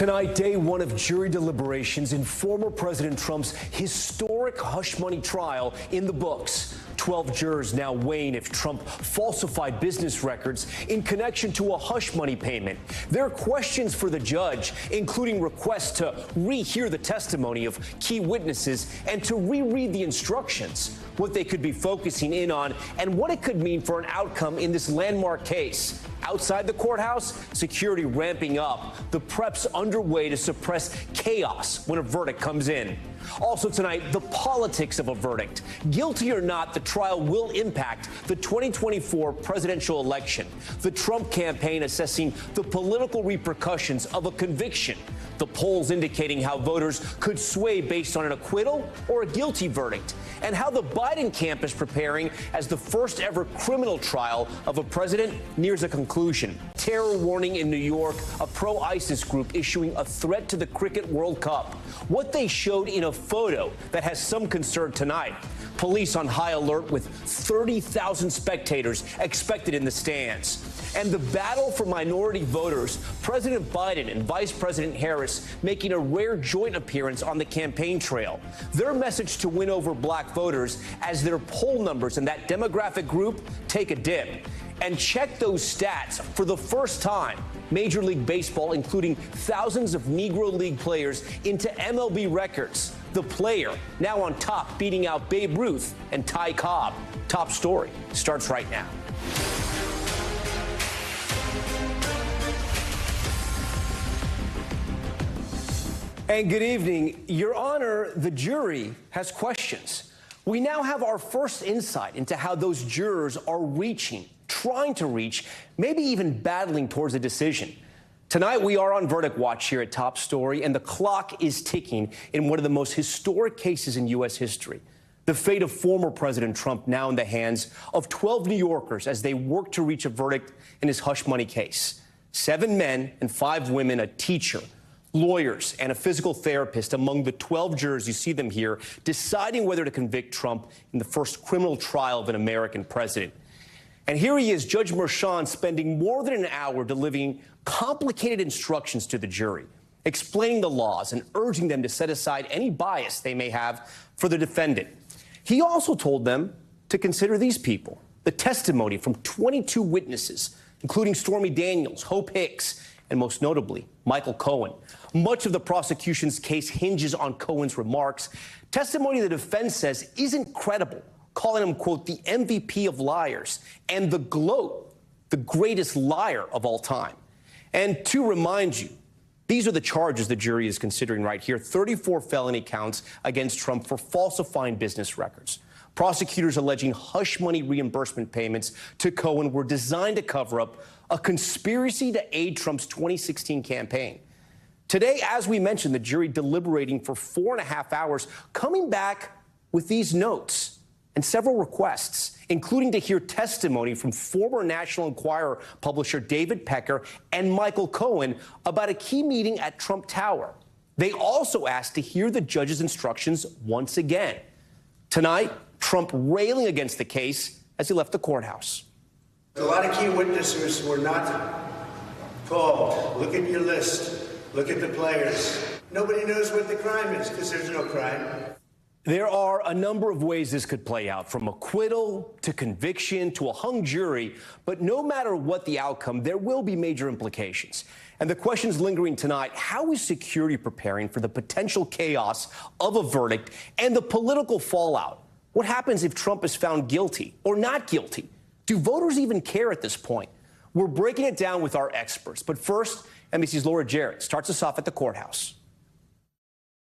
Tonight, day one of jury deliberations in former President Trump's historic hush money trial in the books. 12 jurors now weighing if Trump falsified business records in connection to a hush money payment. There are questions for the judge, including requests to rehear the testimony of key witnesses and to reread the instructions, what they could be focusing in on, and what it could mean for an outcome in this landmark case. Outside the courthouse, security ramping up, the preps underway to suppress chaos when a verdict comes in. Also tonight, the politics of a verdict. Guilty or not, the trial will impact the 2024 presidential election. The Trump campaign assessing the political repercussions of a conviction. The polls indicating how voters could sway based on an acquittal or a guilty verdict. And how the Biden camp is preparing as the first ever criminal trial of a president nears a conclusion. Terror warning in New York, a pro-ISIS group issuing a threat to the Cricket World Cup. What they showed in a photo that has some concern tonight. Police on high alert with 30,000 spectators expected in the stands. And the battle for minority voters, President Biden and Vice President Harris making a rare joint appearance on the campaign trail. Their message to win over black voters as their poll numbers in that demographic group take a dip. And check those stats. For the first time, Major League Baseball including thousands of Negro League players into MLB records. The player now on top, beating out Babe Ruth and Ty Cobb. Top story starts right now. And good evening. Your Honor, the jury has questions. We now have our first insight into how those jurors are trying to reach, maybe even battling towards a decision. Tonight, we are on verdict watch here at Top Story, and the clock is ticking in one of the most historic cases in U.S. history. The fate of former President Trump now in the hands of 12 New Yorkers as they work to reach a verdict in his hush money case. 7 men and 5 women, a teacher, lawyers, and a physical therapist among the 12 jurors, you see them here, deciding whether to convict Trump in the first criminal trial of an American president. And here he is, Judge Merchan, spending more than an hour delivering complicated instructions to the jury, explaining the laws and urging them to set aside any bias they may have for the defendant. He also told them to consider these people, the testimony from 22 witnesses, including Stormy Daniels, Hope Hicks, and most notably, Michael Cohen. Much of the prosecution's case hinges on Cohen's remarks, testimony the defense says isn't credible, calling him, quote, the MVP of liars and the GLOAT, the greatest liar of all time. And to remind you, these are the charges the jury is considering right here. 34 felony counts against Trump for falsifying business records. Prosecutors alleging hush money reimbursement payments to Cohen were designed to cover up a conspiracy to aid Trump's 2016 campaign. Today, as we mentioned, the jury deliberating for 4.5 hours, coming back with these notes and several requests, including to hear testimony from former National Enquirer publisher David Pecker and Michael Cohen about a key meeting at Trump Tower. They also asked to hear the judge's instructions once again. Tonight, Trump railing against the case as he left the courthouse. A lot of key witnesses were not called. Look at your list. Look at the players. Nobody knows what the crime is because there's no crime. There are a number of ways this could play out, from acquittal to conviction to a hung jury. But no matter what the outcome, there will be major implications. And the questions lingering tonight: how is security preparing for the potential chaos of a verdict and the political fallout? What happens if Trump is found guilty or not guilty? Do voters even care at this point? We're breaking it down with our experts. But first, NBC's Laura Jarrett starts us off at the courthouse.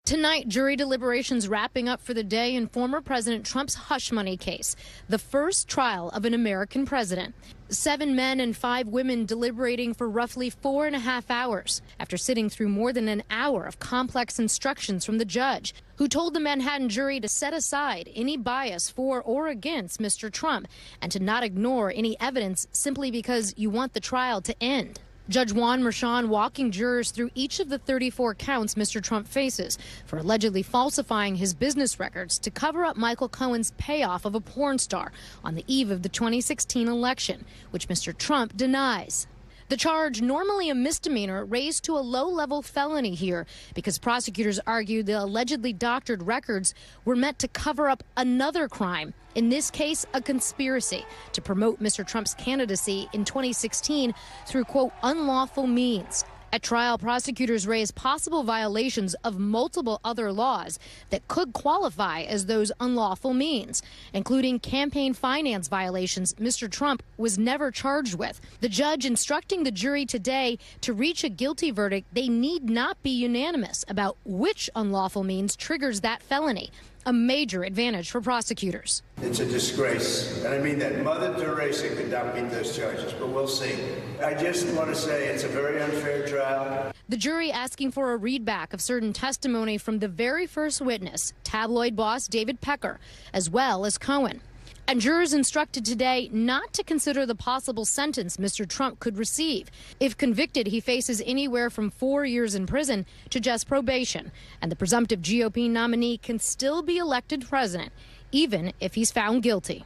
Tonight, jury deliberations wrapping up for the day in former President Trump's hush money case, the first trial of an American president. 7 men and 5 women deliberating for roughly 4.5 hours after sitting through more than an hour of complex instructions from the judge, who told the Manhattan jury to set aside any bias for or against Mr. Trump and to not ignore any evidence simply because you want the trial to end. Judge Juan Merchan walking jurors through each of the 34 counts Mr. Trump faces for allegedly falsifying his business records to cover up Michael Cohen's payoff of a porn star on the eve of the 2016 election, which Mr. Trump denies. The charge, normally a misdemeanor, raised to a low-level felony here because prosecutors argued the allegedly doctored records were meant to cover up another crime, in this case, a conspiracy to promote Mr. Trump's candidacy in 2016 through, quote, unlawful means. At trial, prosecutors raised possible violations of multiple other laws that could qualify as those unlawful means, including campaign finance violations Mr. Trump was never charged with. The judge instructing the jury today to reach a guilty verdict, they need not be unanimous about which unlawful means triggers that felony, a major advantage for prosecutors. It's a disgrace, and I mean that. Mother Teresa could not beat those charges, but we'll see. I just want to say it's a very unfair trial. The jury asking for a readback of certain testimony from the very first witness, tabloid boss David Pecker, as well as Cohen. And jurors instructed today not to consider the possible sentence Mr. Trump could receive. If convicted, he faces anywhere from 4 years in prison to just probation. And the presumptive GOP nominee can still be elected president, even if he's found guilty.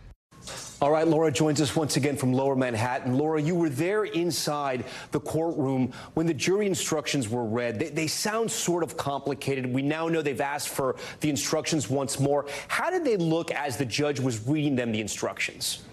All right, Laura joins us once again from Lower Manhattan. Laura, you were there inside the courtroom when the jury instructions were read. They sound sort of complicated. We now know they've asked for the instructions once more. How did they look as the judge was reading them the instructions?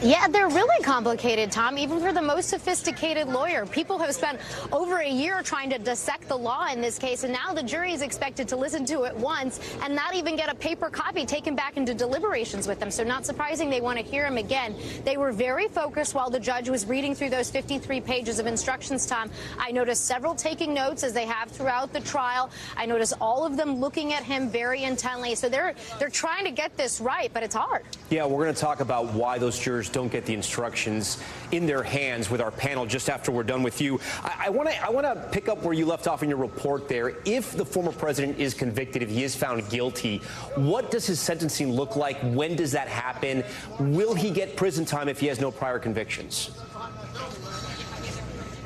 Yeah, they're really complicated, Tom, even for the most sophisticated lawyer. People have spent over a year trying to dissect the law in this case, and now the jury is expected to listen to it once and not even get a paper copy taken back into deliberations with them. So not surprising they want to hear him again. They were very focused while the judge was reading through those 53 pages of instructions, Tom. I noticed several taking notes, as they have throughout the trial. I noticed all of them looking at him very intently. So they're trying to get this right, but it's hard. Yeah, we're going to talk about why those jurors don't get the instructions in their hands with our panel just after we're done with you. I want to pick up where you left off in your report there. If the former president is convicted, if he is found guilty, what does his sentencing look like? When does that happen? Will he get prison time if he has no prior convictions?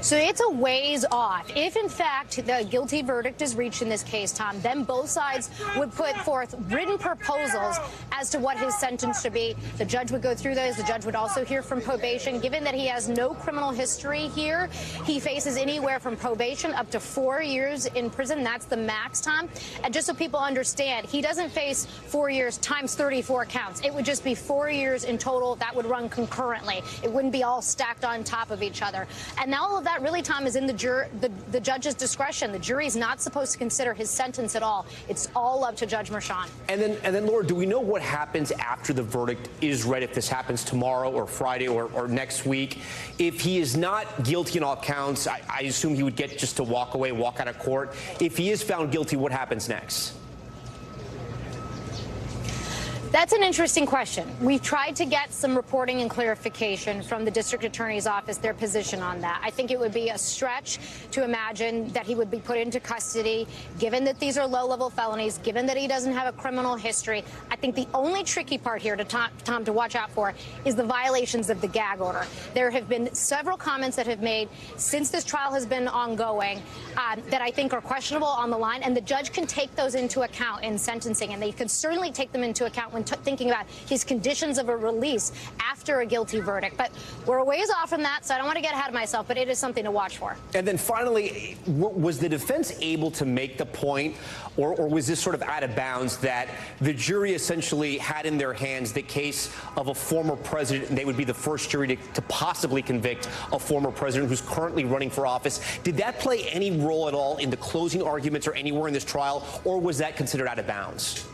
So it's a ways off. If, in fact, the guilty verdict is reached in this case, Tom, then both sides would put forth written proposals as to what his sentence should be. The judge would go through those. The judge would also hear from probation. Given that he has no criminal history here, he faces anywhere from probation up to 4 years in prison. That's the max, Tom. And just so people understand, he doesn't face 4 years times 34 counts. It would just be 4 years in total. That would run concurrently. It wouldn't be all stacked on top of each other. And all of that really, Tom, is in the judge's discretion. The jury is not supposed to consider his sentence at all. It's all up to Judge Merchan. And then, Laura, do we know what happens after the verdict is read, if this happens tomorrow or Friday or next week? If he is not guilty in all counts, I assume he would get just to walk away, walk out of court. If he is found guilty, what happens next? That's an interesting question. We've tried to get some reporting and clarification from the district attorney's office, their position on that. I think it would be a stretch to imagine that he would be put into custody, given that these are low-level felonies, given that he doesn't have a criminal history. I think the only tricky part here, Tom, to watch out for is the violations of the gag order. There have been several comments that have made since this trial has been ongoing that I think are questionable on the line, and the judge can take those into account in sentencing, and they could certainly take them into account when thinking about his conditions of a release after a guilty verdict. But we're a ways off from that, so I don't want to get ahead of myself, but it is something to watch for. And then finally, was the defense able to make the point, or was this sort of out of bounds, that the jury essentially had in their hands the case of a former president, and they would be the first jury to possibly convict a former president who's currently running for office? Did that play any role at all in the closing arguments or anywhere in this trial, or was that considered out of bounds?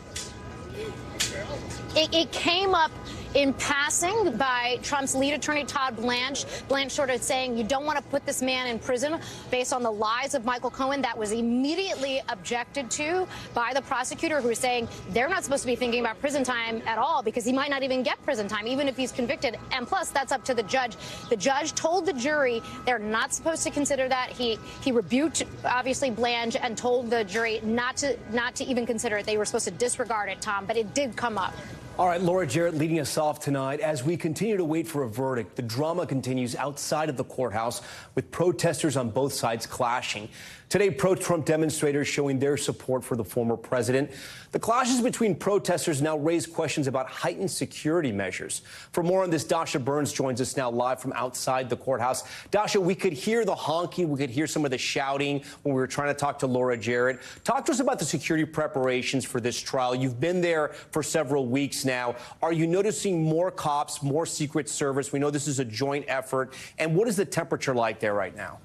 It came up in passing by Trump's lead attorney, Todd Blanche. Blanche sort of saying, you don't want to put this man in prison based on the lies of Michael Cohen. That was immediately objected to by the prosecutor, who was saying they're not supposed to be thinking about prison time at all because he might not even get prison time, even if he's convicted. And plus, that's up to the judge. The judge told the jury they're not supposed to consider that. He rebuked, obviously, Blanche and told the jury not to even consider it. They were supposed to disregard it, Tom, but it did come up. All right, Laura Jarrett leading us off tonight. As we continue to wait for a verdict, the drama continues outside of the courthouse with protesters on both sides clashing. Today, pro-Trump demonstrators showing their support for the former president. The clashes between protesters now raise questions about heightened security measures. For more on this, Dasha Burns joins us now live from outside the courthouse. Dasha, we could hear the honking, we could hear some of the shouting when we were trying to talk to Laura Jarrett. Talk to us about the security preparations for this trial. You've been there for several weeks now. Are you noticing more cops, more Secret Service? We know this is a joint effort. And what is the temperature like there right now?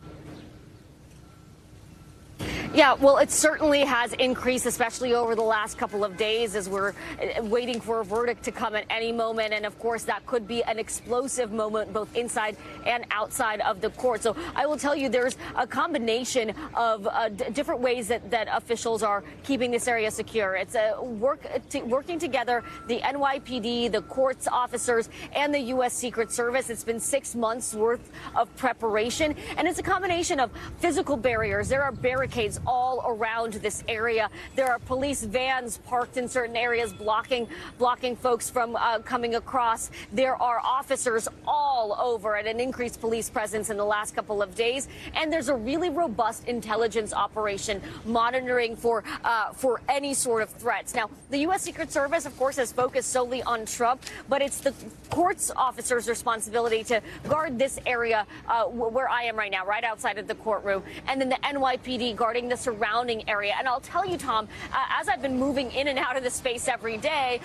Yeah, well, it certainly has increased, especially over the last couple of days as we're waiting for a verdict to come at any moment. And of course, that could be an explosive moment both inside and outside of the court. So I will tell you, there's a combination of different ways that officials are keeping this area secure. It's working together, the NYPD, the courts officers, and the U.S. Secret Service. It's been 6 months worth of preparation, and it's a combination of physical barriers. There are barricades all around this area. There are police vans parked in certain areas blocking folks from coming across. There are officers all over and an increased police presence in the last couple of days. And there's a really robust intelligence operation monitoring for any sort of threats. Now, the U.S. Secret Service, of course, has focused solely on Trump, but it's the courts officers' responsibility to guard this area where I am right now, right outside of the courtroom, and then the NYPD guarding the surrounding area. And I'll tell you, Tom, as I've been moving in and out of the space every day,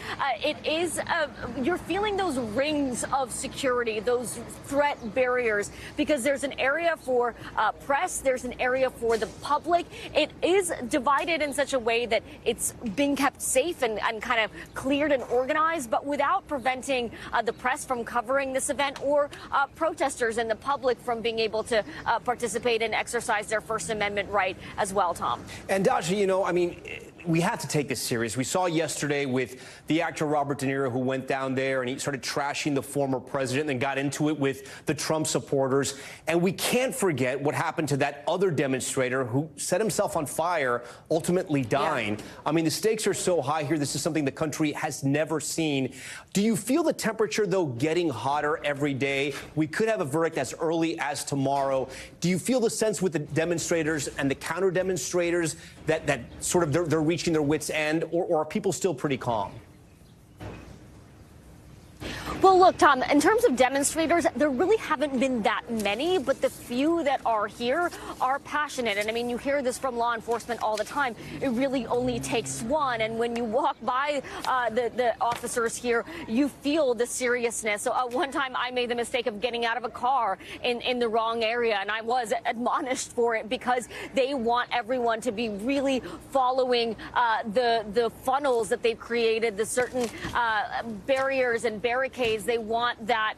you're feeling those rings of security, those threat barriers, because there's an area for press, there's an area for the public. It is divided in such a way that it's being kept safe and kind of cleared and organized, but without preventing the press from covering this event or protesters and the public from being able to participate and exercise their First Amendment right as well, Tom. And Dasha, you know, I mean, we have to take this serious. We saw yesterday with the actor Robert De Niro, who went down there and he started trashing the former president and then got into it with the Trump supporters. And we can't forget what happened to that other demonstrator who set himself on fire, ultimately dying. Yeah. I mean, the stakes are so high here. This is something the country has never seen. Do you feel the temperature, though, getting hotter every day? We could have a verdict as early as tomorrow. Do you feel the sense with the demonstrators and the counter demonstrators that sort of they're reaching their wits' end, or are people still pretty calm? Well, look, Tom, in terms of demonstrators, there really haven't been that many, but the few that are here are passionate. And I mean, you hear this from law enforcement all the time. It really only takes one. And when you walk by the officers here, you feel the seriousness. So one time I made the mistake of getting out of a car in the wrong area, and I was admonished for it because they want everyone to be really following the funnels that they've created, the certain barriers and barricades. They want that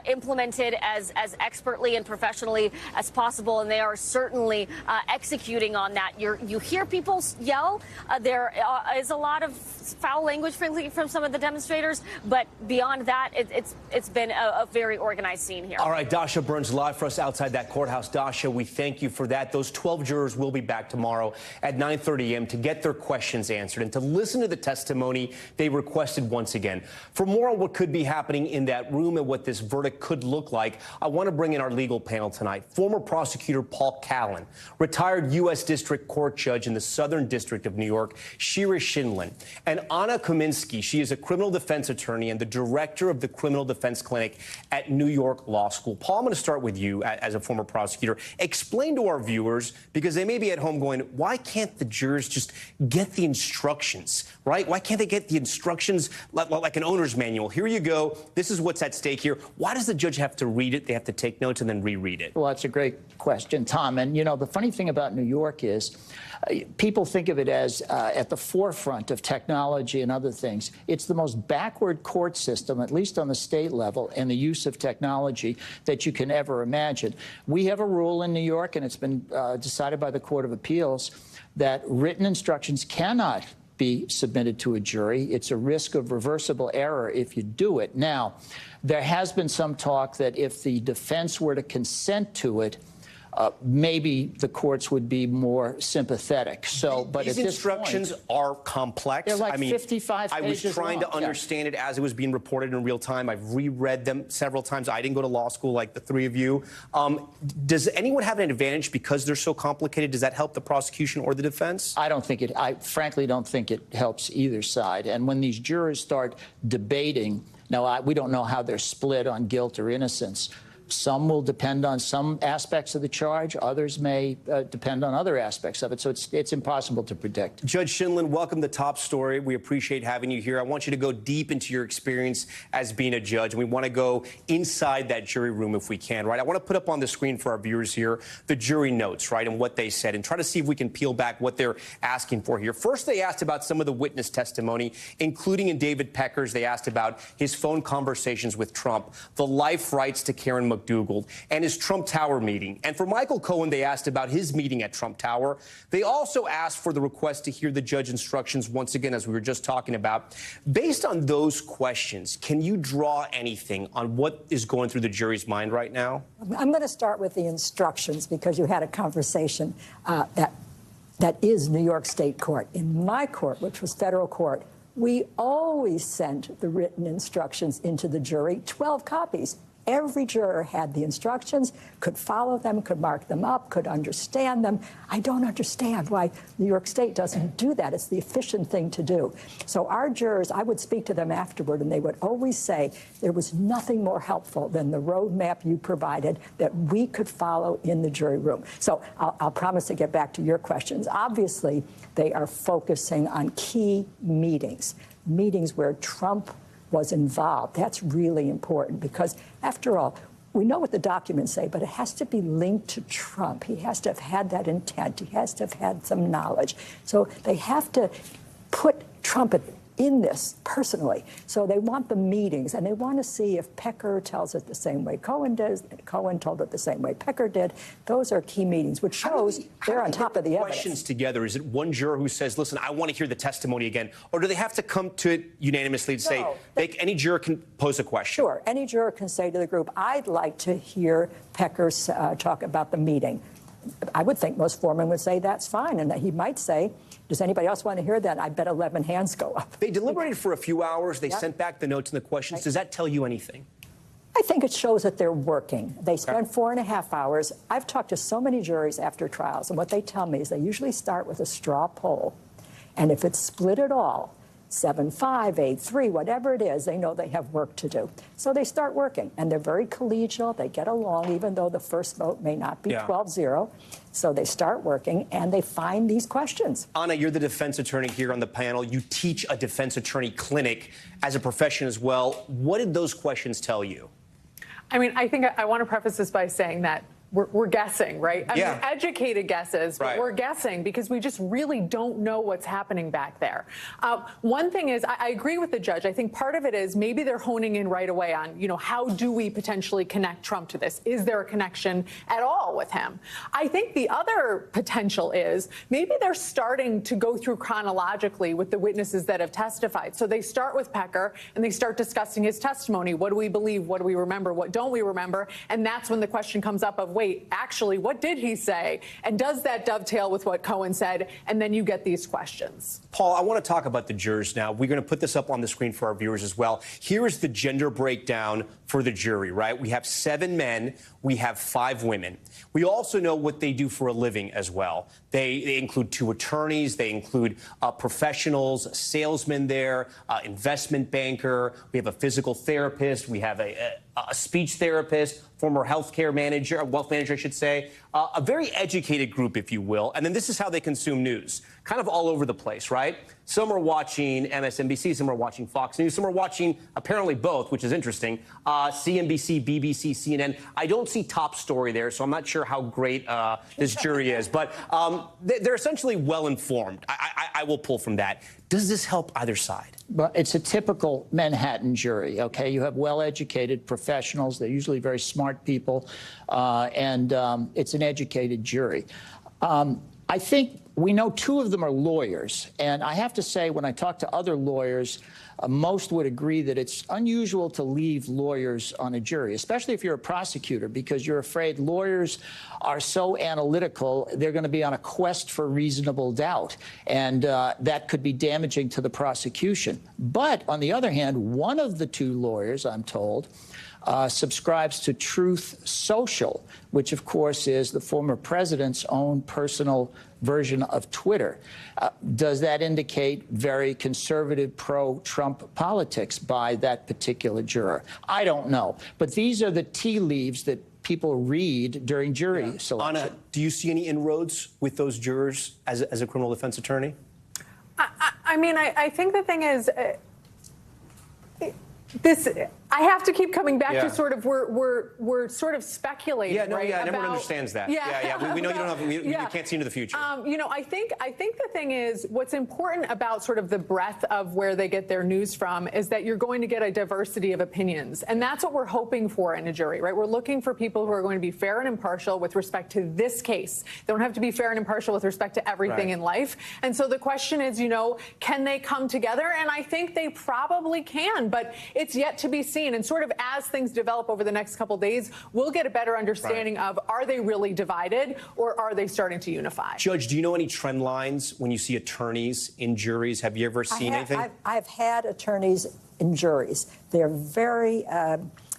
implemented as expertly and professionally as possible, and they are certainly executing on that. You hear people yell. There is a lot of foul language from some of the demonstrators, but beyond that, it's been a very organized scene here. All right, Dasha Burns live for us outside that courthouse. Dasha, we thank you for that. Those 12 jurors will be back tomorrow at 9:30 a.m. to get their questions answered and to listen to the testimony they requested once again. For more on what could be happening in that room and what this verdict could look like, I want to bring in our legal panel tonight. Former prosecutor Paul Callan, retired U.S. District Court judge in the Southern District of New York, Shira Schindlin, and Anna Kaminsky. She is a criminal defense attorney and the director of the Criminal Defense Clinic at New York Law School. Paul, I'm going to start with you as a former prosecutor. Explain to our viewers, because they may be at home going, why can't the jurors just get the instructions, right? Why can't they get the instructions like an owner's manual? Here you go. This is what's at stake here. Why does the judge have to read it? They have to take notes and then reread it. Well, that's a great question, Tom. And, you know, the funny thing about New York is people think of it as at the forefront of technology and other things. It's the most backward court system, at least on the state level, and the use of technology that you can ever imagine. We have a rule in New York, and it's been decided by the Court of Appeals, that written instructions cannot be submitted to a jury. It's a risk of reversible error if you do it. Now, there has been some talk that if the defense were to consent to it, maybe the courts would be more sympathetic. So, but these at this instructions point, are complex. they're like I mean, 55 I was pages trying long. to understand it as it was being reported in real time. I've reread them several times. I didn't go to law school like the three of you. Does anyone have an advantage because they're so complicated? Does that help the prosecution or the defense? I frankly don't think it helps either side. And when these jurors start debating, now we don't know how they're split on guilt or innocence. Some will depend on some aspects of the charge. Others may depend on other aspects of it. So it's impossible to predict. Judge Shinlin, welcome to Top Story. We appreciate having you here. I want you to go deep into your experience as being a judge. And we want to go inside that jury room if we can, right? I want to put up on the screen for our viewers here the jury notes, right, and what they said, and try to see if we can peel back what they're asking for here. First, they asked about some of the witness testimony, including in David Pecker's. They asked about his phone conversations with Trump, the life rights to Karen McDougal, and his Trump Tower meeting. And for Michael Cohen, they asked about his meeting at Trump Tower. They also asked for the request to hear the judge instructions once again, as we were just talking about. Based on those questions, can you draw anything on what is going through the jury's mind right now? I'm going to start with the instructions because you had a conversation that is New York State court. In my court, which was federal court, we always sent the written instructions into the jury, 12 copies. Every juror had the instructions, could follow them, could mark them up, could understand them. I don't understand why New York State doesn't do that. It's the efficient thing to do. So our jurors, I would speak to them afterward, and they would always say there was nothing more helpful than the roadmap you provided that we could follow in the jury room. So I'll promise to get back to your questions. Obviously, they are focusing on key meetings where Trump was involved. That's really important because, after all, we know what the documents say, but it has to be linked to Trump. He has to have had that intent. He has to have had some knowledge. So they have to put Trump in this personally. So they want the meetings, and they want to see if Pecker tells it the same way Cohen does. Cohen told it the same way Pecker did. Those are key meetings, which shows they're on top of the evidence. Questions together. Is it one juror who says, listen, I want to hear the testimony again? Or do they have to come to it unanimously and say, any juror can pose a question? Sure. Any juror can say to the group, I'd like to hear Pecker talk about the meeting. I would think most foremen would say that's fine. And he might say, does anybody else want to hear that? I bet 11 hands go up. They deliberated for a few hours. They sent back the notes and the questions. Right. Does that tell you anything? I think it shows that they're working. They spend 4.5 hours. I've talked to so many juries after trials, and what they tell me is they usually start with a straw poll. And if it's split at all, 7-5, 8-3, whatever it is, they know they have work to do. So they start working, and they're very collegial. They get along, even though the first vote may not be 12-0. So they start working, and they find these questions. Anna, you're the defense attorney here on the panel. You teach a defense attorney clinic as a profession as well. What did those questions tell you? I mean, I think I want to preface this by saying that we're guessing, right? I mean, educated guesses, but we're guessing because we just really don't know what's happening back there. One thing is, I agree with the judge. I think part of it is maybe they're honing in right away on, how do we potentially connect Trump to this? Is there a connection at all with him? I think the other potential is maybe they're starting to go through chronologically with the witnesses that have testified. So they start with Pecker and they start discussing his testimony. What do we believe? What do we remember? What don't we remember? And that's when the question comes up of, wait, actually, what did he say? And does that dovetail with what Cohen said? And then you get these questions. Paul, I want to talk about the jurors now. We're going to put this up on the screen for our viewers as well. Here is the gender breakdown for the jury, right? We have 7 men. We have 5 women. We also know what they do for a living as well. They include 2 attorneys. They include professionals, a salesman there, investment banker. We have a physical therapist. We have a speech therapist, former healthcare manager, wealth manager, I should say. A very educated group, if you will. And then this is how they consume news, kind of all over the place, right? Some are watching MSNBC, some are watching Fox News, some are watching apparently both, which is interesting, CNBC, BBC, CNN. I don't see Top Story there, so I'm not sure how great this jury is. But they're essentially well-informed. I will pull from that. Does this help either side? But it's a typical Manhattan jury, okay? You have well-educated professionals. They're usually very smart people, and it's an educated jury. I think we know two of them are lawyers. And I have to say, when I talk to other lawyers, most would agree that it's unusual to leave lawyers on a jury, especially if you're a prosecutor, because you're afraid lawyers are so analytical, they're going to be on a quest for reasonable doubt. And that could be damaging to the prosecution. But on the other hand, one of the two lawyers, I'm told, subscribes to Truth Social, which, of course, is the former president's own personal version of Twitter. Does that indicate very conservative, pro-Trump politics by that particular juror? I don't know. But these are the tea leaves that people read during jury selection. Anna, do you see any inroads with those jurors as a criminal defense attorney? I mean, I think the thing is, I have to keep coming back to sort of we're sort of speculating. Yeah, no, right, everyone understands that. We know you don't have you can't see into the future. You know, I think the thing is, what's important about sort of the breadth of where they get their news from is that you're going to get a diversity of opinions, and that's what we're hoping for in a jury, right? We're looking for people who are going to be fair and impartial with respect to this case. They don't have to be fair and impartial with respect to everything in life. And so the question is, you know, can they come together? And I think they probably can, but it's yet to be seen. And sort of as things develop over the next couple of days, we'll get a better understanding of, are they really divided or are they starting to unify? Judge, do you know any trend lines when you see attorneys in juries? Have you ever seen anything? I've had attorneys in juries. They're very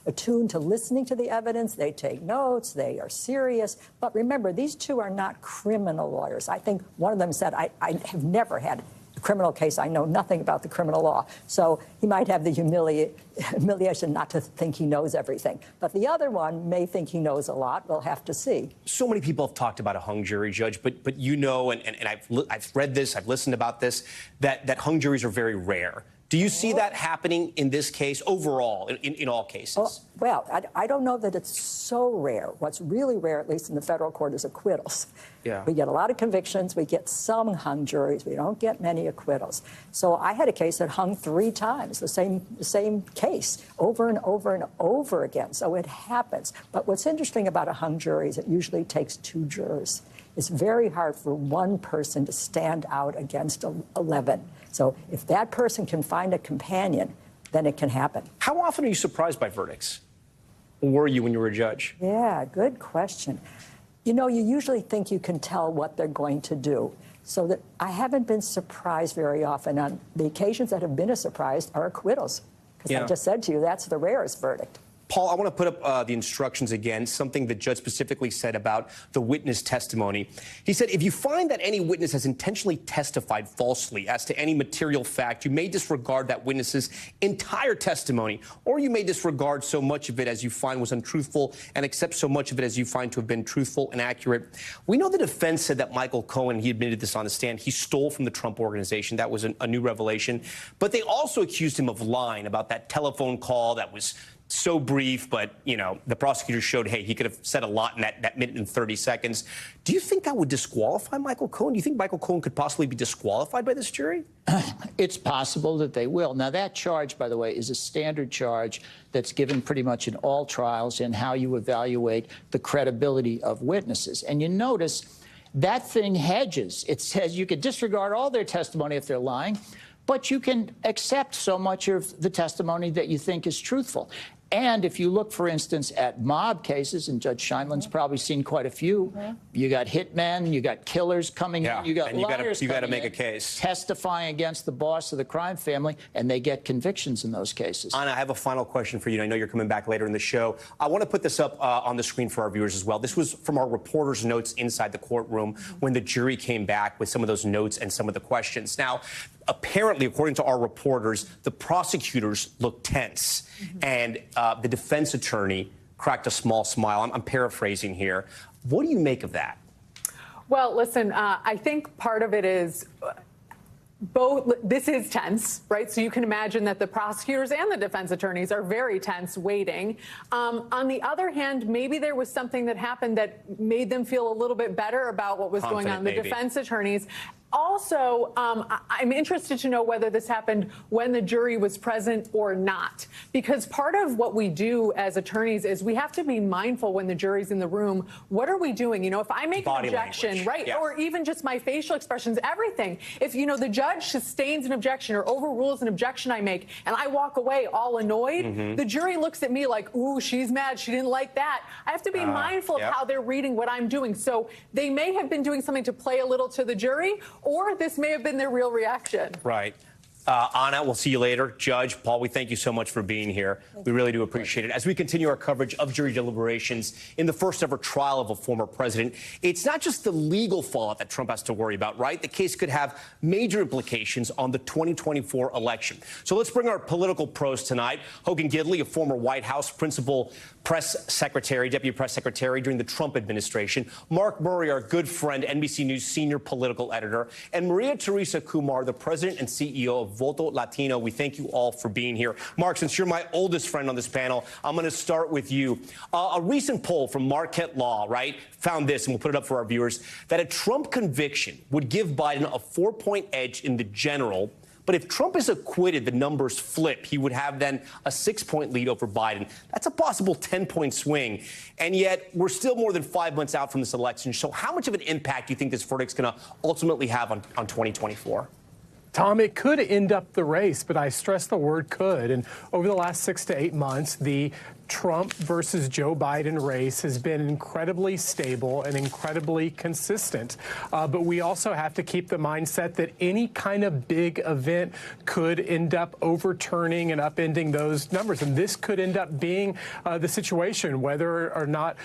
attuned to listening to the evidence. They take notes. They are serious. But remember, these two are not criminal lawyers. I think one of them said, I have never had criminal case. I know nothing about the criminal law. So he might have the humiliation not to think he knows everything. But the other one may think he knows a lot. We'll have to see. So many people have talked about a hung jury, Judge, but you know, and I've read this, I've listened about this, that hung juries are very rare. Do you see that happening in this case overall, in all cases? Well, I don't know that it's so rare. What's really rare, at least in the federal court, is acquittals. Yeah. We get a lot of convictions. We get some hung juries. We don't get many acquittals. So I had a case that hung 3 times, the same case, over and over and over again. So it happens. But what's interesting about a hung jury is it usually takes 2 jurors. It's very hard for one person to stand out against 11. So if that person can find a companion, then it can happen. How often are you surprised by verdicts? Or were you when you were a judge? Yeah, good question. You know, you usually think you can tell what they're going to do. So that I haven't been surprised very often. On the occasions that have been a surprise are acquittals. Because I just said to you, that's the rarest verdict. Paul, I want to put up the instructions again, something the judge specifically said about the witness testimony. He said, if you find that any witness has intentionally testified falsely as to any material fact, you may disregard that witness's entire testimony, or you may disregard so much of it as you find was untruthful and accept so much of it as you find to have been truthful and accurate. We know the defense said that Michael Cohen, he admitted this on the stand, he stole from the Trump organization. That was a new revelation. But they also accused him of lying about that telephone call that was so brief, but, you know, the prosecutor showed, hey, he could have said a lot in that minute and 30 seconds. Do you think that would disqualify Michael Cohen? Do you think Michael Cohen could possibly be disqualified by this jury? It's possible that they will. Now, that charge, by the way, is a standard charge that's given pretty much in all trials in how you evaluate the credibility of witnesses. And you notice that thing hedges. It says you can disregard all their testimony if they're lying, but you can accept so much of the testimony that you think is truthful. And if you look, for instance, at mob cases, and Judge Scheinland's probably seen quite a few, you got hitmen, you got killers coming in, you got liars you got to make a case, testifying against the boss of the crime family, and they get convictions in those cases. Anna, I have a final question for you. I know you're coming back later in the show. I want to put this up on the screen for our viewers as well. This was from our reporter's notes inside the courtroom when the jury came back with some of those notes and some of the questions. Now, apparently, according to our reporters, the prosecutors looked tense, and the defense attorney cracked a small smile. I'm paraphrasing here. What do you make of that? Well, listen, I think part of it is both. This is tense, right? So you can imagine that the prosecutors and the defense attorneys are very tense waiting. On the other hand, maybe there was something that happened that made them feel a little bit better about what was going on. The defense attorneys, Also, I'm interested to know whether this happened when the jury was present or not, because part of what we do as attorneys is we have to be mindful when the jury's in the room. What are we doing? You know, if I make an objection, right, or even just my facial expressions, everything. If, you know, the judge sustains an objection or overrules an objection I make and I walk away all annoyed, the jury looks at me like, ooh, she's mad. She didn't like that. I have to be mindful of how they're reading what I'm doing. So they may have been doing something to play a little to the jury, or this may have been their real reaction. Right. Anna, we'll see you later. Judge, Paul, we thank you so much for being here. We really do appreciate it. As we continue our coverage of jury deliberations in the first ever trial of a former president, it's not just the legal fallout that Trump has to worry about, right? The case could have major implications on the 2024 election. So let's bring our political pros tonight. Hogan Gidley, a former White House principal press secretary, deputy press secretary during the Trump administration. Mark Murray, our good friend, NBC News senior political editor. And Maria Teresa Kumar, the president and CEO of Voto Latino. We thank you all for being here. Mark, since you're my oldest friend on this panel, I'm going to start with you. A recent poll from Marquette Law, right, found this, and we'll put it up for our viewers, that a Trump conviction would give Biden a 4-point edge in the general. But if Trump is acquitted, the numbers flip. He would have then a 6-point lead over Biden. That's a possible 10-point swing. And yet we're still more than 5 months out from this election. So how much of an impact do you think this verdict's going to ultimately have on 2024? Tom, it could end up the race, but I stress the word could. And over the last 6 to 8 months, the Trump versus Joe Biden race has been incredibly stable and incredibly consistent. But we also have to keep the mindset that any kind of big event could end up overturning and upending those numbers. And this could end up being the situation, whether or not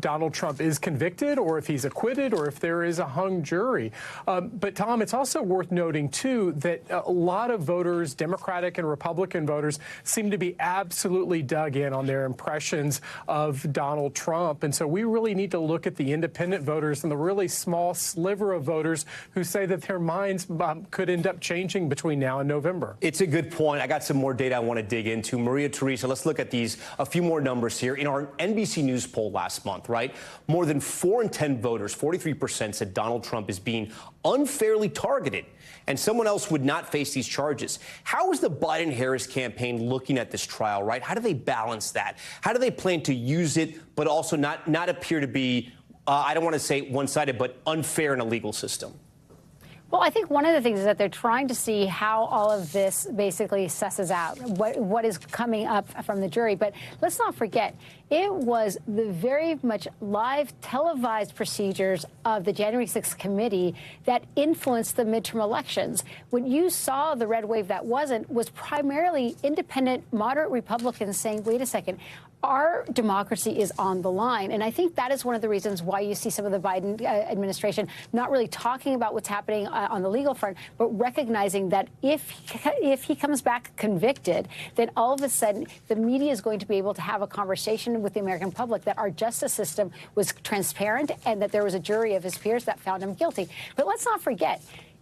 Donald Trump is convicted or if he's acquitted or if there is a hung jury. But, Tom, it's also worth noting, too, that a lot of voters, Democratic and Republican voters, seem to be absolutely dug in on their impressions of Donald Trump. And so we really need to look at the independent voters and the really small sliver of voters who say that their minds could end up changing between now and November. It's a good point. I got some more data I want to dig into. Maria Teresa, let's look at a few more numbers here. In our NBC News poll last month, right, more than 4 in 10 voters, 43%, said Donald Trump is being unfairly targeted and someone else would not face these charges. How is the Biden-Harris campaign looking at this trial, right? How do they balance that? How do they plan to use it, but also not appear to be, I don't want to say one-sided, but unfair in a legal system? Well, I think one of the things is that they're trying to see how all of this basically susses out, what is coming up from the jury. But let's not forget, it was the very much live televised procedures of the January 6th committee that influenced the midterm elections. What you saw, the red wave that was primarily independent, moderate Republicans saying, wait a second, our democracy is on the line. And I think that is one of the reasons why you see some of the Biden administration not really talking about what's happening on the legal front, but recognizing that if he comes back convicted, then all of a sudden the media is going to be able to have a conversation with the American public that our justice system was transparent and that there was a jury of his peers that found him guilty. But let's not forget,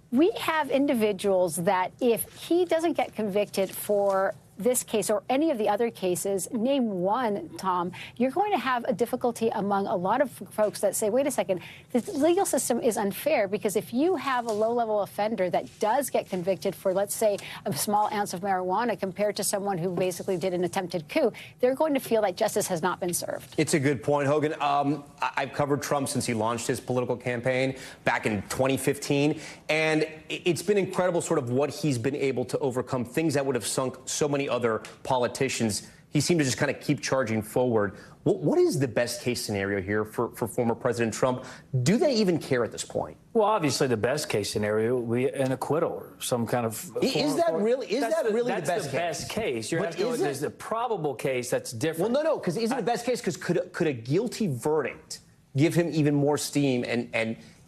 we have individuals that if he doesn't get convicted for this case or any of the other cases, name one, Tom, you're going to have a difficulty among a lot of folks that say, wait a second, the legal system is unfair because if you have a low-level offender that does get convicted for, let's say, a small ounce of marijuana compared to someone who basically did an attempted coup, they're going to feel like justice has not been served. It's a good point, Hogan. I've covered Trump since he launched his political campaign back in 2015, and it's been incredible sort of what he's been able to overcome, things that would have sunk so many other politicians. He seemed to just kind of keep charging forward. What is the best case scenario here for former President Trump? Do they even care at this point? Well, obviously, the best case scenario would be an acquittal or some kind of. Is that really the best case? That's the best case. You're asking if there's a probable case that's different. Well, no, because isn't the best case because could a guilty verdict give him even more steam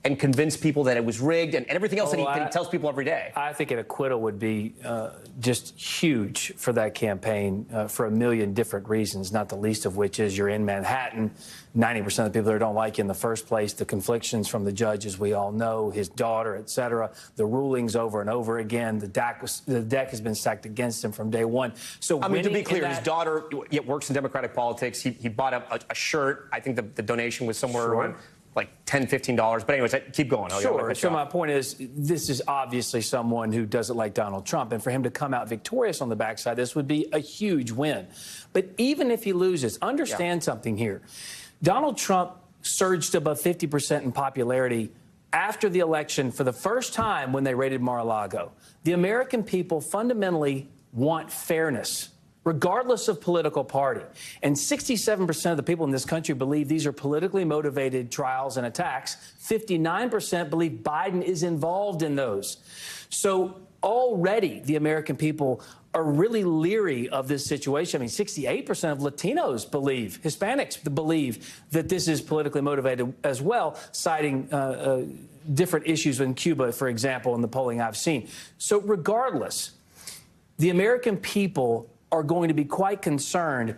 and convince people that it was rigged and everything else that he tells people every day? I think an acquittal would be just huge for that campaign for a million different reasons, not the least of which is you're in Manhattan. 90% of the people there don't like you in the first place. The conflictions from the judge, as we all know, his daughter, et cetera, the rulings over and over again. The deck has been stacked against him from day one. So I mean, to be clear, his daughter works in Democratic politics. He bought a shirt. I think the donation was somewhere around like $10, $15. But anyways, keep going. Sure. So my point is, this is obviously someone who doesn't like Donald Trump. And for him to come out victorious on the backside, this would be a huge win. But even if he loses, understand something here. Donald Trump surged above 50% in popularity after the election for the first time when they raided Mar-a-Lago. The American people fundamentally want fairness, regardless of political party. And 67% of the people in this country believe these are politically motivated trials and attacks. 59% believe Biden is involved in those. So already the American people are really leery of this situation. I mean, 68% of Latinos believe, Hispanics believe that this is politically motivated as well, citing different issues in Cuba, for example, in the polling I've seen. So regardless, the American people are going to be quite concerned,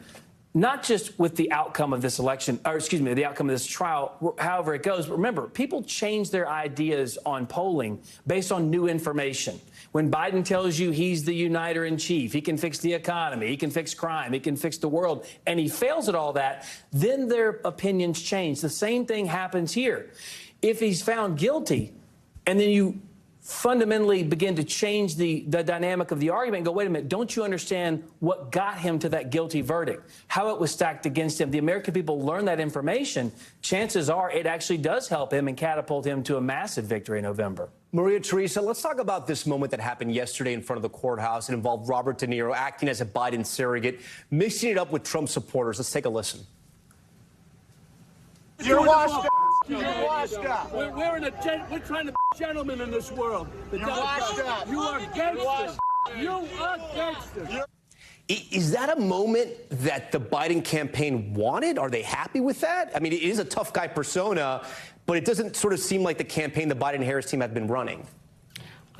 not just with the outcome of this election, or excuse me, the outcome of this trial, however it goes. But remember, people change their ideas on polling based on new information. When Biden tells you he's the uniter in chief, he can fix the economy, he can fix crime, he can fix the world, and he fails at all that, then their opinions change. The same thing happens here. If he's found guilty, and then you fundamentally begin to change the dynamic of the argument and go, wait a minute, don't you understand what got him to that guilty verdict, how it was stacked against him? The American people learn that information. Chances are it actually does help him and catapult him to a massive victory in November. Maria Teresa, let's talk about this moment that happened yesterday in front of the courthouse. It involved Robert De Niro acting as a Biden surrogate, mixing it up with Trump supporters. Let's take a listen. You're washed up. You're washed up. We're trying to be gentlemen in this world. You're washed up. You are gangsters. You are gangsters. Is that a moment that the Biden campaign wanted? Are they happy with that? I mean, it is a tough guy persona, but it doesn't sort of seem like the campaign the Biden-Harris team have been running.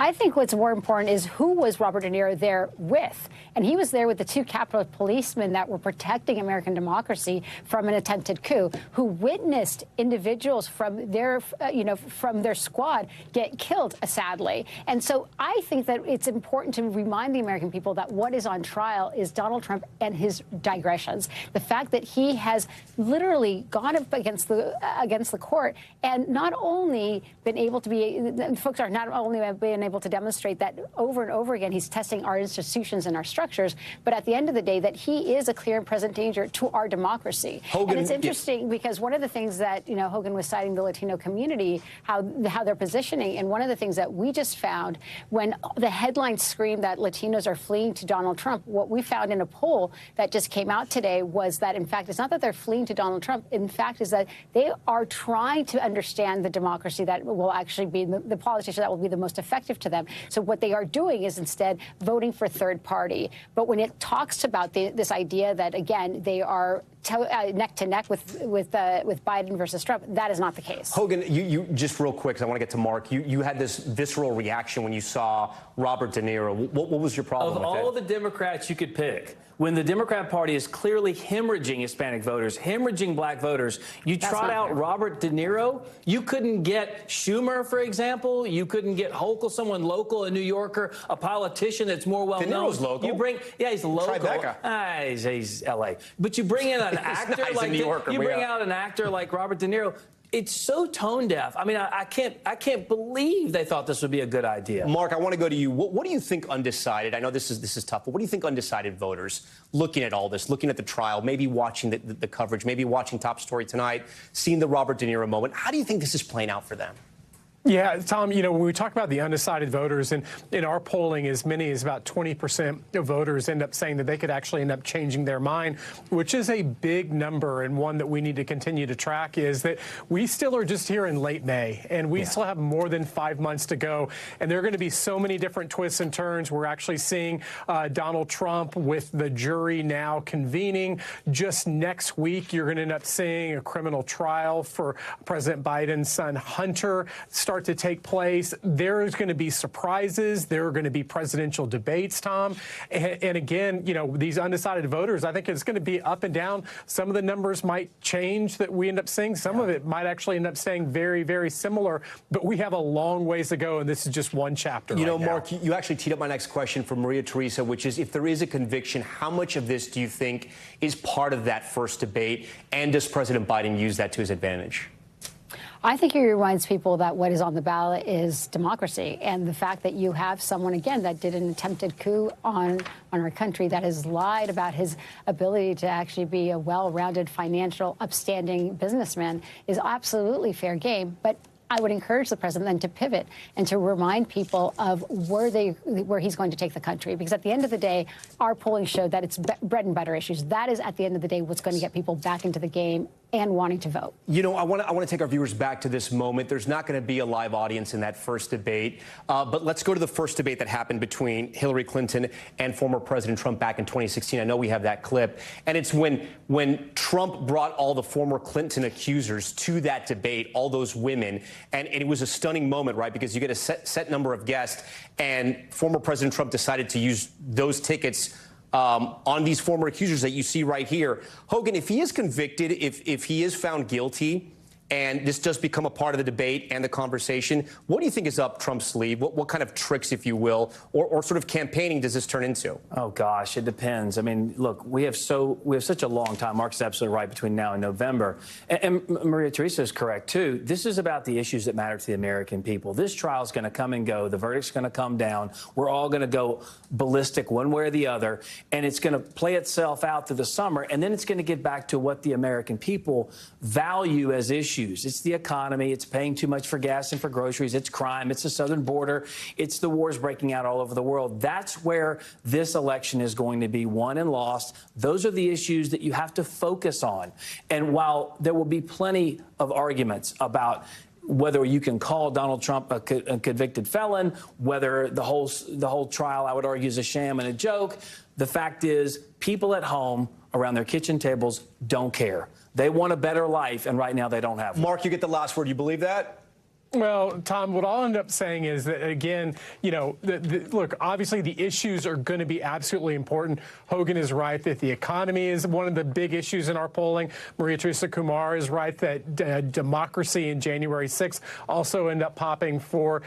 I think what's more important is who was Robert De Niro there with. And he was there with the two Capitol policemen that were protecting American democracy from an attempted coup, who witnessed individuals from their, from their squad get killed, sadly. And so I think that it's important to remind the American people that what is on trial is Donald Trump and his digressions. The fact that he has literally gone up against the court and not only been able to be, folks are not only been able to demonstrate that over and over again he's testing our institutions and our structures, but at the end of the day that he is a clear and present danger to our democracy. Hogan, and it's interesting because one of the things that, Hogan was citing the Latino community, how they're positioning, and one of the things that we just found when the headlines screamed that Latinos are fleeing to Donald Trump, what we found in a poll that just came out today was that, in fact, it's not that they're fleeing to Donald Trump. In fact, is that they are trying to understand the democracy that will actually be the politician that will be the most effective to them. So what they are doing is instead voting for third party. But when it talks about this idea that, again, they are neck to neck with Biden versus Trump, that is not the case. Hogan, you just real quick, because I want to get to Mark. You had this visceral reaction when you saw Robert De Niro. What was your problem with it? Of all the Democrats you could pick, when the Democrat Party is clearly hemorrhaging Hispanic voters, hemorrhaging black voters, you trot out Robert De Niro. You couldn't get Schumer, for example. You couldn't get Hochul, someone local, a New Yorker, a politician that's more well known. De Niro's local. You bring, he's local. Tribeca. He's L.A. But you bring in an actor like Yorker, you bring out an actor like Robert De Niro. It's so tone deaf. I mean, I can't believe they thought this would be a good idea. Mark, I want to go to you. What do you think undecided? I know this is tough, but what do you think undecided voters looking at all this, looking at the trial, maybe watching the coverage, maybe watching Top Story tonight, seeing the Robert De Niro moment? How do you think this is playing out for them? Yeah, Tom, when we talk about the undecided voters, and in our polling, as many as about 20% of voters end up saying that they could actually end up changing their mind, which is a big number and one that we need to continue to track, is that we still are just here in late May, and we still have more than 5 months to go. And there are going to be so many different twists and turns. We're actually seeing Donald Trump with the jury now convening. Just next week, you're going to end up seeing a criminal trial for President Biden's son, Hunter, start to take place. There's going to be surprises. There are going to be presidential debates, Tom. And again, these undecided voters, I think it's going to be up and down. Some of the numbers might change that we end up seeing. Some of it might actually end up staying very, very similar. But we have a long ways to go, and this is just one chapter. Mark, you actually teed up my next question for Maria Teresa, which is, if there is a conviction, how much of this do you think is part of that first debate? And does President Biden use that to his advantage? I think he reminds people that what is on the ballot is democracy, and the fact that you have someone, again, that did an attempted coup on our country, that has lied about his ability to actually be a well-rounded, financial, upstanding businessman is absolutely fair game. But I would encourage the president then to pivot and to remind people of where he's going to take the country. Because at the end of the day, our polling showed that it's bread and butter issues. That is, at the end of the day, what's going to get people back into the game and wanting to vote. You know, I want to take our viewers back to this moment. There's not going to be a live audience in that first debate, but let's go to the first debate that happened between Hillary Clinton and former President Trump back in 2016. I know we have that clip, and it's when Trump brought all the former Clinton accusers to that debate, all those women, and it was a stunning moment, right? Because you get a set number of guests, and former President Trump decided to use those tickets on these former accusers that you see right here. Hogan, if he is convicted, if he is found guilty, and this does become a part of the debate and the conversation, what do you think is up Trump's sleeve? What kind of tricks, if you will, or sort of campaigning does this turn into? Oh, gosh, it depends. I mean, look, we have such a long time. Mark's absolutely right, between now and November. And Maria Teresa is correct, too. This is about the issues that matter to the American people. This trial is going to come and go. The verdict's going to come down. We're all going to go ballistic one way or the other. And it's going to play itself out through the summer. And then it's going to get back to what the American people value as issues. It's the economy. It's paying too much for gas and for groceries. It's crime. It's the southern border. It's the wars breaking out all over the world. That's where this election is going to be won and lost. Those are the issues that you have to focus on. And while there will be plenty of arguments about whether you can call Donald Trump a convicted felon, whether the whole trial, I would argue, is a sham and a joke, the fact is people at home around their kitchen tables don't care. They want a better life, and right now they don't have one. Mark, you get the last word. You believe that? Well, Tom, what I'll end up saying is that, again, you know, look, obviously the issues are going to be absolutely important. Hogan is right that the economy is one of the big issues in our polling. Maria Teresa Kumar is right that democracy and January 6th also end up popping for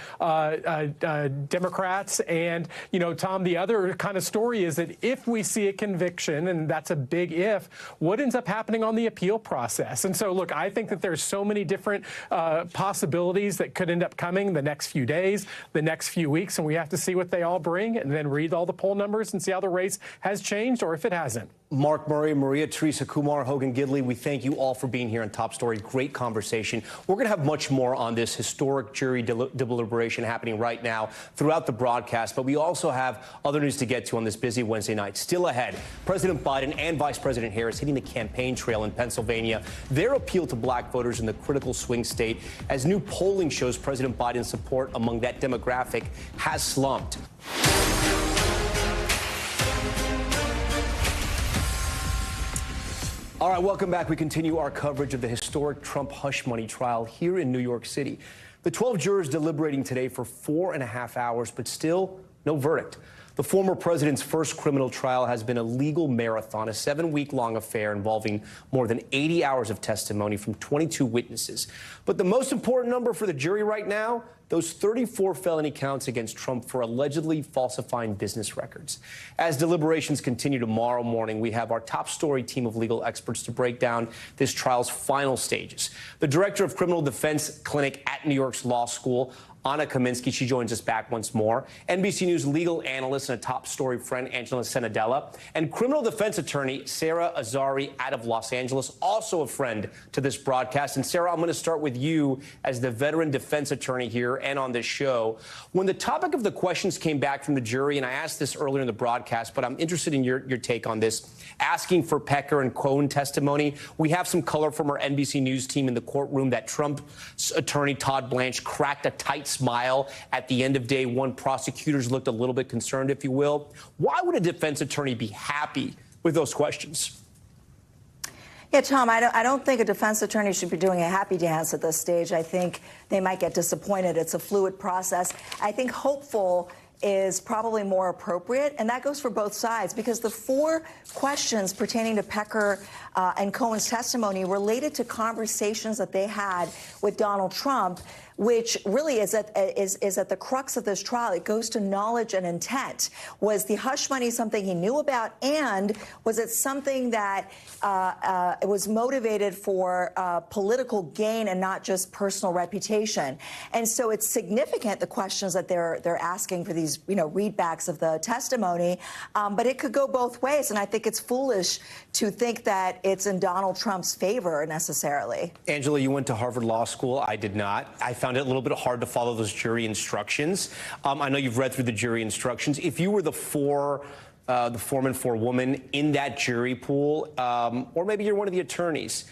Democrats. And, you know, Tom, the other kind of story is that if we see a conviction, and that's a big if, what ends up happening on the appeal process? And so, look, I think that there's so many different possibilities that could end up coming the next few days, the next few weeks, and we have to see what they all bring and then read all the poll numbers and see how the race has changed or if it hasn't. Mark Murray, Maria Teresa Kumar, Hogan Gidley, we thank you all for being here on Top Story. Great conversation. We're going to have much more on this historic jury deliberation happening right now throughout the broadcast, but we also have other news to get to on this busy Wednesday night. Still ahead, President Biden and Vice President Harris hitting the campaign trail in Pennsylvania. Their appeal to black voters in the critical swing state, as new polling shows President Biden's support among that demographic has slumped. All right, welcome back. We continue our coverage of the historic Trump hush money trial here in New York City. The 12 jurors deliberating today for 4.5 hours, but still no verdict. The former president's first criminal trial has been a legal marathon, a 7-week-long affair involving more than 80 hours of testimony from 22 witnesses. But the most important number for the jury right now, those 34 felony counts against Trump for allegedly falsifying business records. As deliberations continue tomorrow morning, we have our Top Story team of legal experts to break down this trial's final stages. The director of Criminal Defense Clinic at New York's Law School, Anna Kaminsky, she joins us back once more. NBC News legal analyst and a Top Story friend, Angela Senadella. And criminal defense attorney, Sarah Azari, out of Los Angeles, also a friend to this broadcast. And Sarah, I'm going to start with you as the veteran defense attorney here and on this show. When the topic of the questions came back from the jury, and I asked this earlier in the broadcast, but I'm interested in your take on this, asking for Pecker and Cohen testimony, we have some color from our NBC News team in the courtroom that Trump's attorney, Todd Blanche, cracked a tight smile at the end of day one. Prosecutors looked a little bit concerned, if you will. Why would a defense attorney be happy with those questions? Yeah, Tom, I don't think a defense attorney should be doing a happy dance at this stage. I think they might get disappointed. It's a fluid process. I think hopeful is probably more appropriate, and that goes for both sides, because the 4 questions pertaining to Pecker and Cohen's testimony related to conversations that they had with Donald Trump which really is at the crux of this trial. It goes to knowledge and intent. Was the hush money something he knew about, and was it something that was motivated for political gain and not just personal reputation? And so it's significant, the questions that they're asking for these, readbacks of the testimony, but it could go both ways, and I think it's foolish to think that it's in Donald Trump's favor necessarily. Angela, you went to Harvard Law School. I did not. I found it a little bit hard to follow those jury instructions. I know you've read through the jury instructions. If you were the foreman, forewoman in that jury pool, or maybe you're one of the attorneys,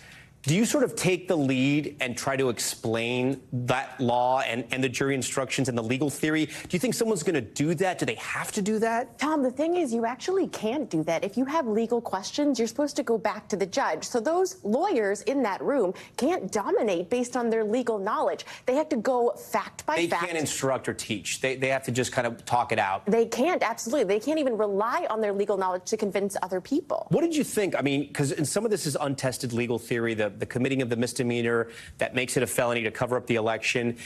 do you sort of take the lead and try to explain that law and the jury instructions and the legal theory? Do you think someone's going to do that? Do they have to do that? Tom, the thing is, you actually can't do that. If you have legal questions, you're supposed to go back to the judge. So those lawyers in that room can't dominate based on their legal knowledge. They have to go fact by fact. They can't instruct or teach. They have to just kind of talk it out. They can't, absolutely. They can't even rely on their legal knowledge to convince other people. What did you think? I mean, because some of this is untested legal theory, the committing of the misdemeanor that makes it a felony to cover up the election.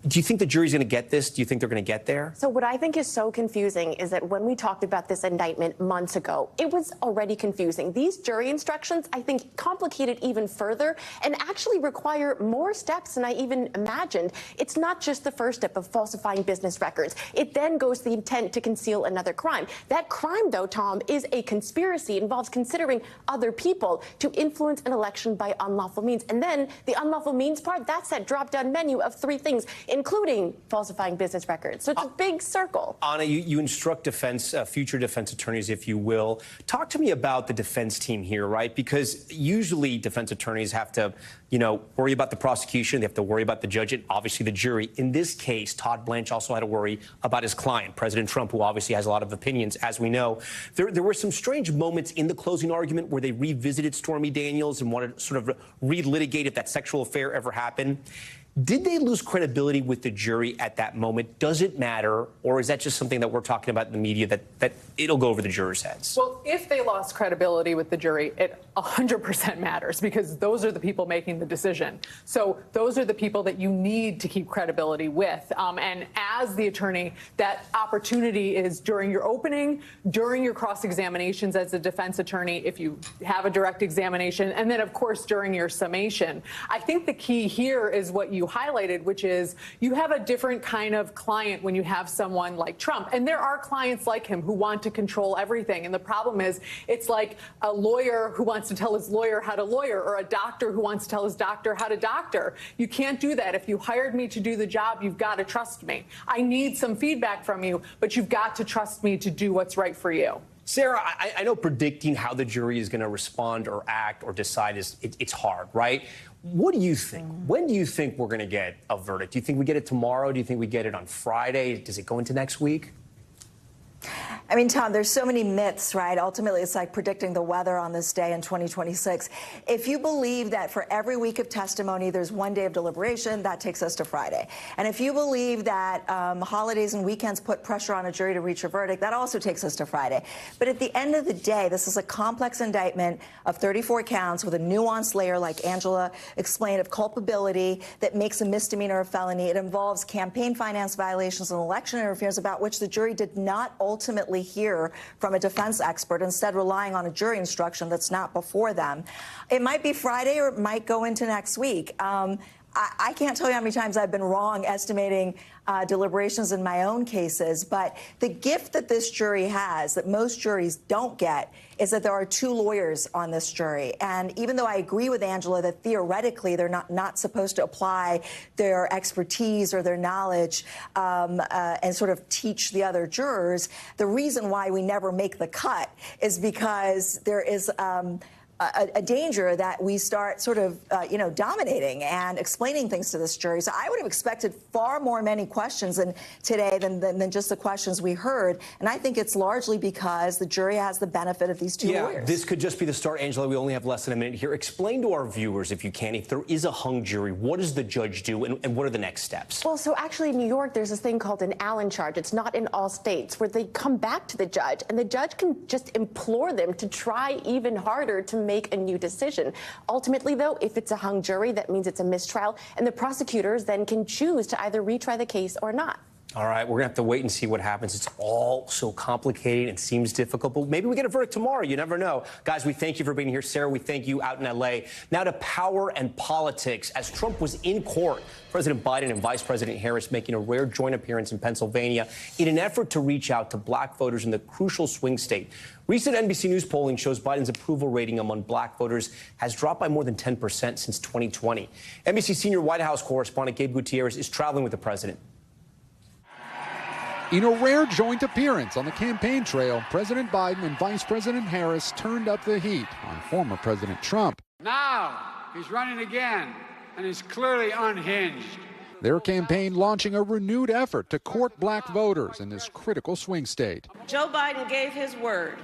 Do you think the jury's going to get this? Do you think they're going to get there? So what I think is so confusing is that when we talked about this indictment months ago, it was already confusing. These jury instructions, I think, complicate it even further and actually require more steps than I even imagined. It's not just the first step of falsifying business records. It then goes to the intent to conceal another crime. That crime, though, Tom, is a conspiracy. It involves considering other people to influence an election by unlawful means. And then the unlawful means part, that's that drop-down menu of three things, including falsifying business records. So it's a big circle. Anna, you instruct future defense attorneys, if you will. Talk to me about the defense team here, right? Because usually defense attorneys have to, worry about the prosecution. They have to worry about the judge and obviously the jury. In this case, Todd Blanche also had to worry about his client, President Trump, who obviously has a lot of opinions, as we know. There were some strange moments in the closing argument where they revisited Stormy Daniels and wanted to sort of relitigate if that sexual affair ever happened. Did they lose credibility with the jury at that moment? Does it matter? Or is that just something that we're talking about in the media that it'll go over the jurors' heads? Well, if they lost credibility with the jury, it 100% matters because those are the people making the decision. So those are the people that you need to keep credibility with. And as the attorney, that opportunity is during your opening, during your cross-examinations as a defense attorney, if you have a direct examination, and then, of course, during your summation. I think the key here is what you highlighted, which is you have a different kind of client when you have someone like Trump. And there are clients like him who want to control everything. And the problem is it's like a lawyer who wants to tell his lawyer how to lawyer, or a doctor who wants to tell his doctor how to doctor. You can't do that. If you hired me to do the job, you've got to trust me. I need some feedback from you, but you've got to trust me to do what's right for you. Sarah, I know predicting how the jury is going to respond or act or decide it's hard, right? What do you think? When do you think we're going to get a verdict? Do you think we get it tomorrow? Do you think we get it on Friday? Does it go into next week? I mean, Tom, there's so many myths, right? Ultimately, it's like predicting the weather on this day in 2026. If you believe that for every week of testimony, there's one day of deliberation, that takes us to Friday. And if you believe that holidays and weekends put pressure on a jury to reach a verdict, that also takes us to Friday. But at the end of the day, this is a complex indictment of 34 counts with a nuanced layer, like Angela explained, of culpability that makes a misdemeanor a felony. It involves campaign finance violations and election interference, about which the jury did not ultimately hear from a defense expert, instead relying on a jury instruction that's not before them. It might be Friday or it might go into next week. I can't tell you how many times I've been wrong estimating deliberations in my own cases, but the gift that this jury has that most juries don't get is that there are two lawyers on this jury. And even though I agree with Angela that theoretically they're not supposed to apply their expertise or their knowledge and sort of teach the other jurors, the reason why we never make the cut is because there is a danger that we start sort of, dominating and explaining things to this jury. So I would have expected far many questions today than just the questions we heard. And I think it's largely because the jury has the benefit of these two lawyers. This could just be the start, Angela. We only have less than a minute here. Explain to our viewers, if you can, if there is a hung jury, what does the judge do and what are the next steps? Well, so actually in New York, there's this thing called an Allen charge. It's not in all states, where they come back to the judge and the judge can just implore them to try even harder to make a new decision. Ultimately, though, if it's a hung jury, that means it's a mistrial, and the prosecutors then can choose to either retry the case or not. All right, we're going to have to wait and see what happens. It's all so complicated and seems difficult, but maybe we get a verdict tomorrow. You never know. Guys, we thank you for being here. Sarah, we thank you out in L.A. Now to power and politics. As Trump was in court, President Biden and Vice President Harris making a rare joint appearance in Pennsylvania in an effort to reach out to black voters in the crucial swing state. Recent NBC News polling shows Biden's approval rating among black voters has dropped by more than 10% since 2020. NBC senior White House correspondent Gabe Gutierrez is traveling with the president. In a rare joint appearance on the campaign trail, President Biden and Vice President Harris turned up the heat on former President Trump. Now he's running again, and he's clearly unhinged. Their campaign launching a renewed effort to court black voters in this critical swing state. Joe Biden gave his word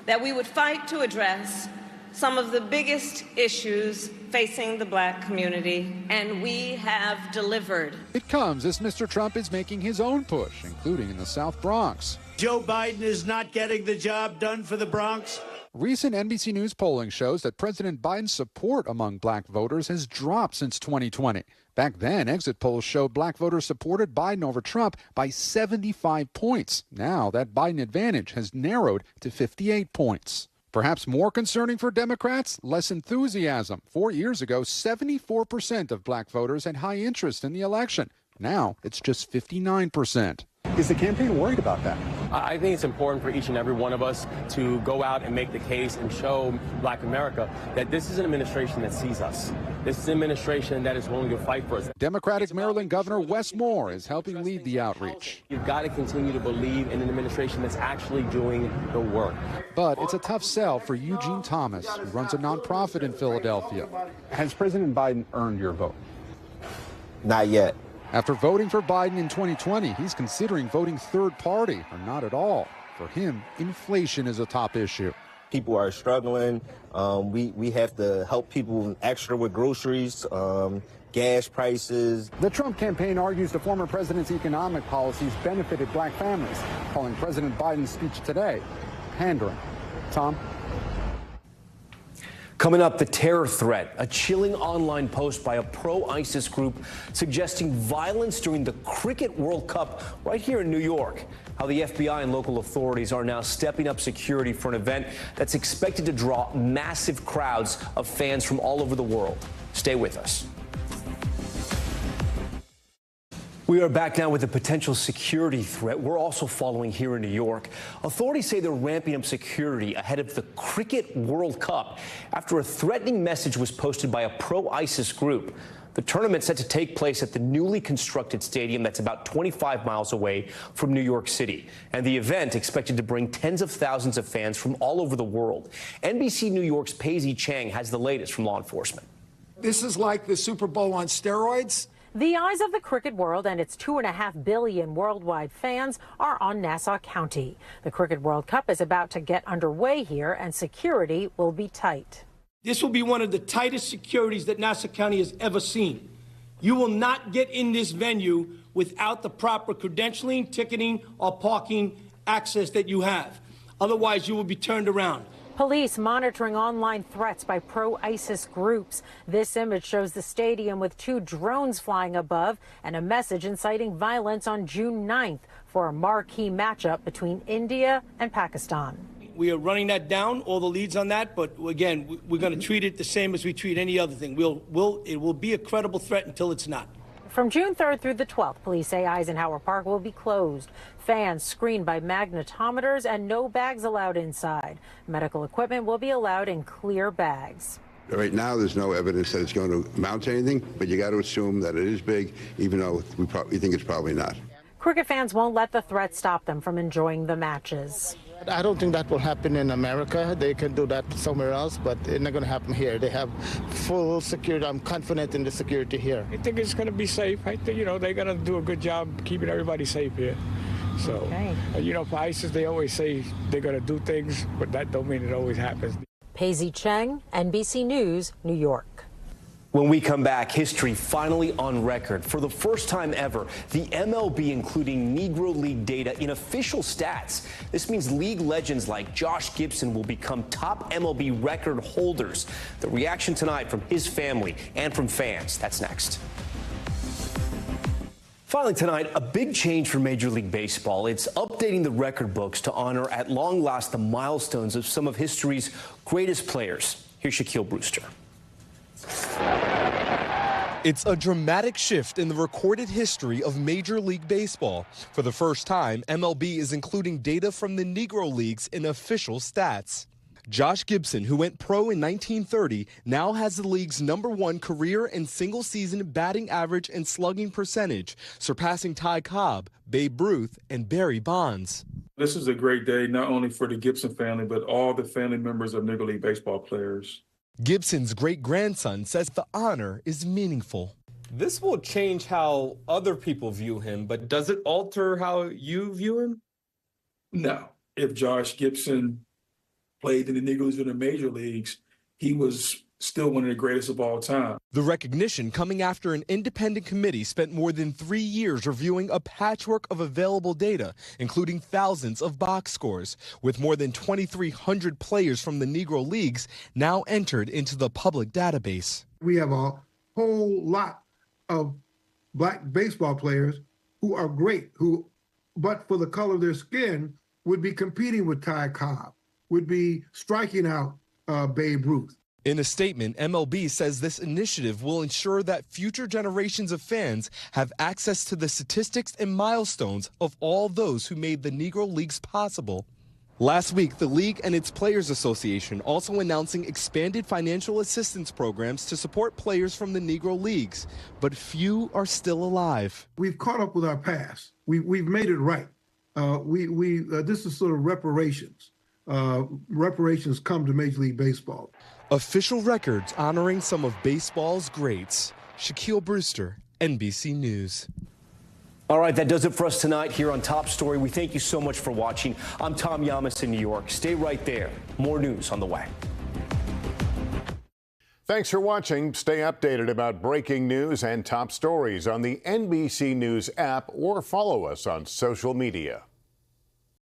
that we would fight to address some of the biggest issues facing the black community, and we have delivered. It comes as Mr. Trump is making his own push, including in the South Bronx. Joe Biden is not getting the job done for the Bronx. Recent NBC News polling shows that President Biden's support among black voters has dropped since 2020. Back then, exit polls showed black voters supported Biden over Trump by 75 points. Now that Biden advantage has narrowed to 58 points. Perhaps more concerning for Democrats, less enthusiasm. 4 years ago, 74% of black voters had high interest in the election. Now it's just 59%. Is the campaign worried about that? I think it's important for each and every one of us to go out and make the case and show black America that this is an administration that sees us. This is an administration that is willing to fight for us. Democratic Maryland Governor Wes Moore is helping lead the outreach. You've got to continue to believe in an administration that's actually doing the work. But it's a tough sell for Eugene Thomas, who runs a nonprofit in Philadelphia. Has President Biden earned your vote? Not yet. After voting for Biden in 2020, he's considering voting third party or not at all. For him, inflation is a top issue. People are struggling. We have to help people extra with groceries, gas prices. The Trump campaign argues the former president's economic policies benefited black families, calling President Biden's speech today pandering. Tom? Coming up, the terror threat, a chilling online post by a pro-ISIS group suggesting violence during the Cricket World Cup right here in New York. How the FBI and local authorities are now stepping up security for an event that's expected to draw massive crowds of fans from all over the world. Stay with us. We are back now with a potential security threat we're also following here in New York. Authorities say they're ramping up security ahead of the Cricket World Cup after a threatening message was posted by a pro-ISIS group. The tournament set to take place at the newly constructed stadium that's about 25 miles away from New York City. And the event expected to bring tens of thousands of fans from all over the world. NBC New York's Paisy Chang has the latest from law enforcement. This is like the Super Bowl on steroids. The eyes of the cricket world and its 2.5 billion worldwide fans are on Nassau County. The Cricket World Cup is about to get underway here, and security will be tight. This will be one of the tightest securities that Nassau County has ever seen. You will not get in this venue without the proper credentialing, ticketing, or parking access that you have. Otherwise, you will be turned around. Police monitoring online threats by pro-ISIS groups. This image shows the stadium with 2 drones flying above and a message inciting violence on June 9th for a marquee matchup between India and Pakistan. We are running that down, all the leads on that, but again, we're going to treat it the same as we treat any other thing. It will be a credible threat until it's not. From June 3rd through the 12th, police say Eisenhower Park will be closed. Fans screened by magnetometers and no bags allowed inside. Medical equipment will be allowed in clear bags. Right now, there's no evidence that it's going to amount to anything, but you got to assume that it is big, even though we think it's probably not. Cricket fans won't let the threat stop them from enjoying the matches. I don't think that will happen in America. They can do that somewhere else, but it's not going to happen here. They have full security. I'm confident in the security here. I think it's going to be safe. I think, they're going to do a good job keeping everybody safe here. So, okay. For ISIS, they always say they're going to do things, but that don't mean it always happens. Paisy Chang, NBC News, New York. When we come back, history finally on record. For the first time ever, the MLB including Negro League data in official stats. This means league legends like Josh Gibson will become top MLB record holders. The reaction tonight from his family and from fans. That's next. Finally tonight, a big change for Major League Baseball. It's updating the record books to honor at long last the milestones of some of history's greatest players. Here's Shaquille Brewster. It's a dramatic shift in the recorded history of Major League Baseball. For the first time, MLB is including data from the Negro Leagues in official stats. Josh Gibson, who went pro in 1930, now has the league's #1 career and single-season batting average and slugging percentage, surpassing Ty Cobb, Babe Ruth, and Barry Bonds. This is a great day, not only for the Gibson family, but all the family members of Negro League Baseball players. Gibson's great-grandson says the honor is meaningful. This will change how other people view him, but does it alter how you view him? No. If Josh Gibson played in the Negro Leagues or the Major Leagues, he was still one of the greatest of all time. The recognition coming after an independent committee spent more than 3 years reviewing a patchwork of available data, including thousands of box scores, with more than 2,300 players from the Negro Leagues now entered into the public database. We have a whole lot of black baseball players who are great, who, but for the color of their skin, would be competing with Ty Cobb, would be striking out Babe Ruth. In a statement, MLB says this initiative will ensure that future generations of fans have access to the statistics and milestones of all those who made the Negro Leagues possible. Last week, the league and its Players Association also announcing expanded financial assistance programs to support players from the Negro Leagues, but few are still alive. We've caught up with our past. We've made it right. This is sort of reparations. Reparations come to Major League Baseball. Official records honoring some of baseball's greats. Shaquille Brewster, NBC News. All right, that does it for us tonight here on Top Story. We thank you so much for watching. I'm Tom Llamas in New York. Stay right there. More news on the way. Thanks for watching. Stay updated about breaking news and top stories on the NBC News app or follow us on social media.